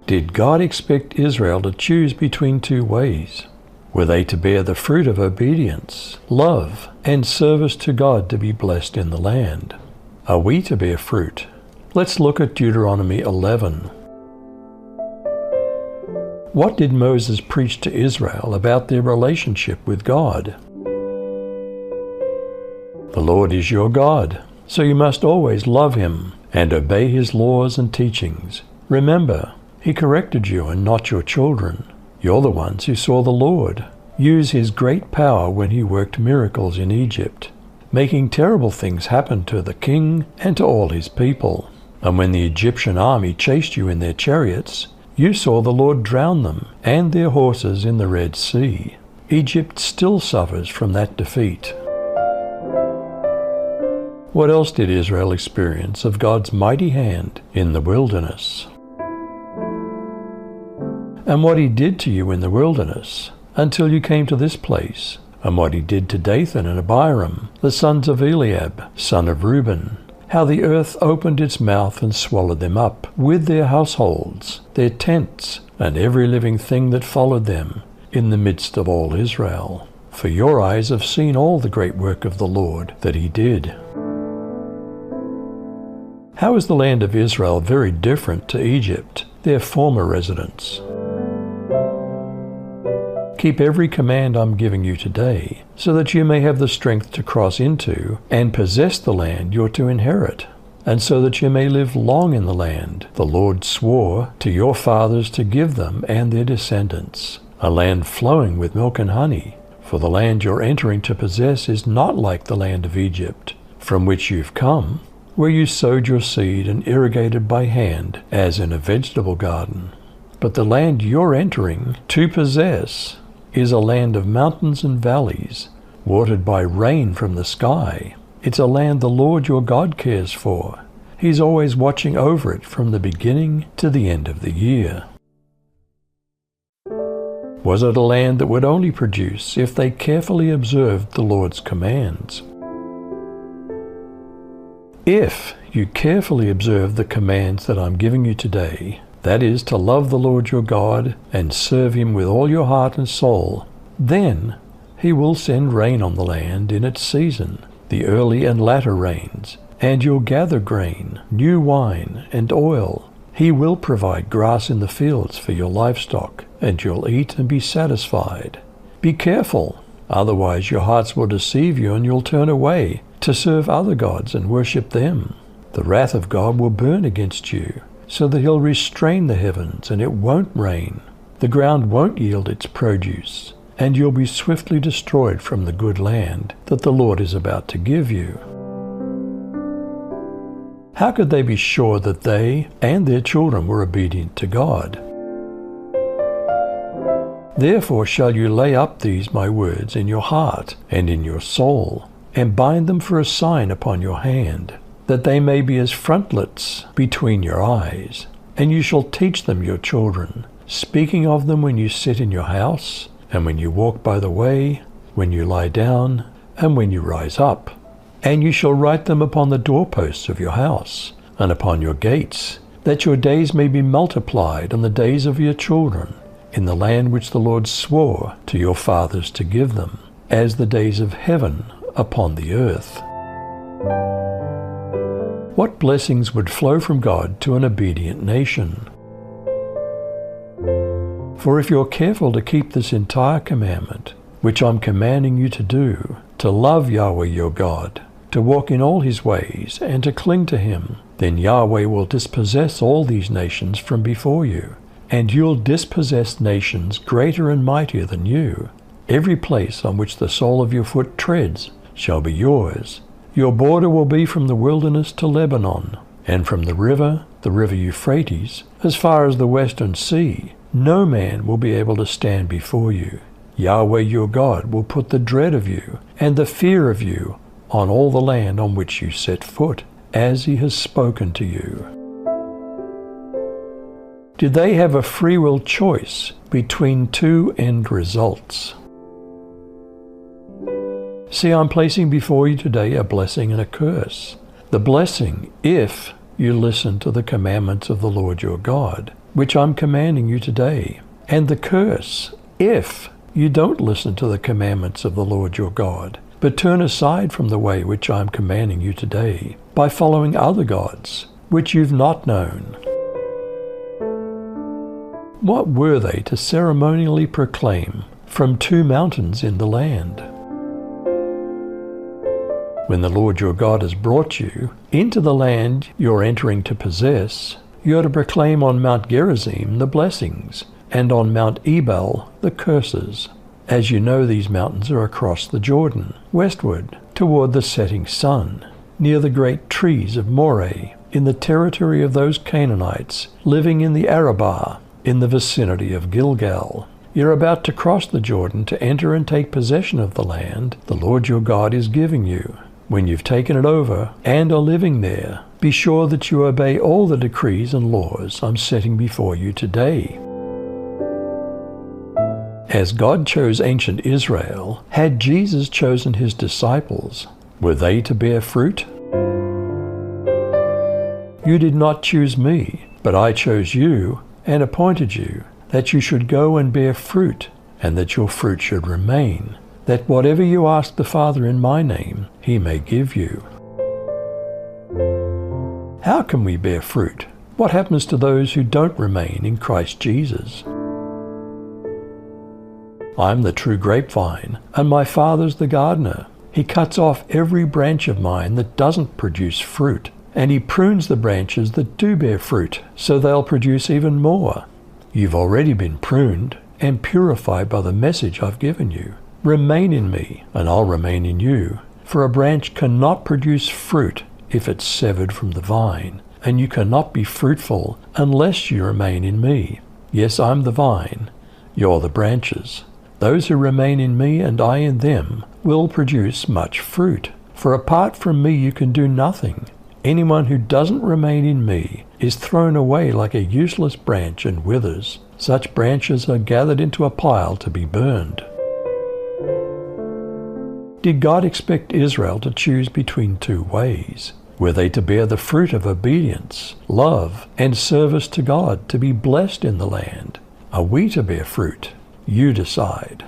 Did God expect Israel to choose between two ways? Were they to bear the fruit of obedience, love, and service to God to be blessed in the land? Are we to bear fruit? Let's look at Deuteronomy 11. What did Moses preach to Israel about their relationship with God? The Lord is your God, so you must always love Him and obey His laws and teachings. Remember, He corrected you and not your children. You're the ones who saw the Lord use His great power when He worked miracles in Egypt, making terrible things happen to the king and to all his people. And when the Egyptian army chased you in their chariots, you saw the Lord drown them and their horses in the Red Sea. Egypt still suffers from that defeat. What else did Israel experience of God's mighty hand in the wilderness? And what He did to you in the wilderness until you came to this place, and what He did to Dathan and Abiram, the sons of Eliab, son of Reuben, how the earth opened its mouth and swallowed them up, with their households, their tents, and every living thing that followed them, in the midst of all Israel. For your eyes have seen all the great work of the Lord that He did. How is the land of Israel very different to Egypt, their former residence? Keep every command I'm giving you today, so that you may have the strength to cross into and possess the land you're to inherit, and so that you may live long in the land the Lord swore to your fathers to give them and their descendants, a land flowing with milk and honey. For the land you're entering to possess is not like the land of Egypt, from which you've come, where you sowed your seed and irrigated by hand, as in a vegetable garden. But the land you're entering to possess is a land of mountains and valleys, watered by rain from the sky. It's a land the Lord your God cares for. He's always watching over it from the beginning to the end of the year. Was it a land that would only produce if they carefully observed the Lord's commands? If you carefully observe the commands that I'm giving you today, that is, to love the Lord your God and serve Him with all your heart and soul, then He will send rain on the land in its season, the early and latter rains, and you'll gather grain, new wine, and oil. He will provide grass in the fields for your livestock, and you'll eat and be satisfied. Be careful, otherwise your hearts will deceive you and you'll turn away to serve other gods and worship them. The wrath of God will burn against you, so that He'll restrain the heavens and it won't rain. The ground won't yield its produce, and you'll be swiftly destroyed from the good land that the Lord is about to give you. How could they be sure that they and their children were obedient to God? Therefore shall you lay up these my words in your heart and in your soul, and bind them for a sign upon your hand, that they may be as frontlets between your eyes. And you shall teach them your children, speaking of them when you sit in your house, and when you walk by the way, when you lie down, and when you rise up. And you shall write them upon the doorposts of your house, and upon your gates, that your days may be multiplied and the days of your children, in the land which the Lord swore to your fathers to give them, as the days of heaven upon the earth. What blessings would flow from God to an obedient nation? For if you're careful to keep this entire commandment, which I'm commanding you to do, to love Yahweh your God, to walk in all His ways, and to cling to Him, then Yahweh will dispossess all these nations from before you, and you'll dispossess nations greater and mightier than you. Every place on which the sole of your foot treads shall be yours. Your border will be from the wilderness to Lebanon, and from the river Euphrates, as far as the western sea. No man will be able to stand before you. Yahweh your God will put the dread of you and the fear of you on all the land on which you set foot, as He has spoken to you. Did they have a free will choice between two end results? See, I'm placing before you today a blessing and a curse. The blessing, if you listen to the commandments of the Lord your God. which I'm commanding you today, and the curse, if you don't listen to the commandments of the Lord your God, but turn aside from the way which I'm commanding you today, by following other gods, which you've not known. What were they to ceremonially proclaim from 2 mountains in the land? When the Lord your God has brought you into the land you're entering to possess, you're to proclaim on Mount Gerizim the blessings, and on Mount Ebal the curses. As you know, these mountains are across the Jordan, westward, toward the setting sun, near the great trees of Moreh, in the territory of those Canaanites living in the Arabah, in the vicinity of Gilgal. You're about to cross the Jordan to enter and take possession of the land the Lord your God is giving you. When you've taken it over and are living there, be sure that you obey all the decrees and laws I'm setting before you today. As God chose ancient Israel, had Jesus chosen his disciples? Were they to bear fruit? You did not choose me, but I chose you and appointed you, that you should go and bear fruit, and that your fruit should remain, that whatever you ask the Father in my name, he may give you. How can we bear fruit? What happens to those who don't remain in Christ Jesus? I'm the true grapevine, and my Father's the gardener. He cuts off every branch of mine that doesn't produce fruit, and he prunes the branches that do bear fruit, so they'll produce even more. You've already been pruned and purified by the message I've given you. Remain in me, and I'll remain in you. For a branch cannot produce fruit if it's severed from the vine, and you cannot be fruitful unless you remain in me. Yes, I'm the vine, you're the branches. Those who remain in me and I in them will produce much fruit. For apart from me you can do nothing. Anyone who doesn't remain in me is thrown away like a useless branch and withers. Such branches are gathered into a pile to be burned. Did God expect Israel to choose between 2 ways? Were they to bear the fruit of obedience, love, and service to God, to be blessed in the land? Are we to bear fruit? You decide.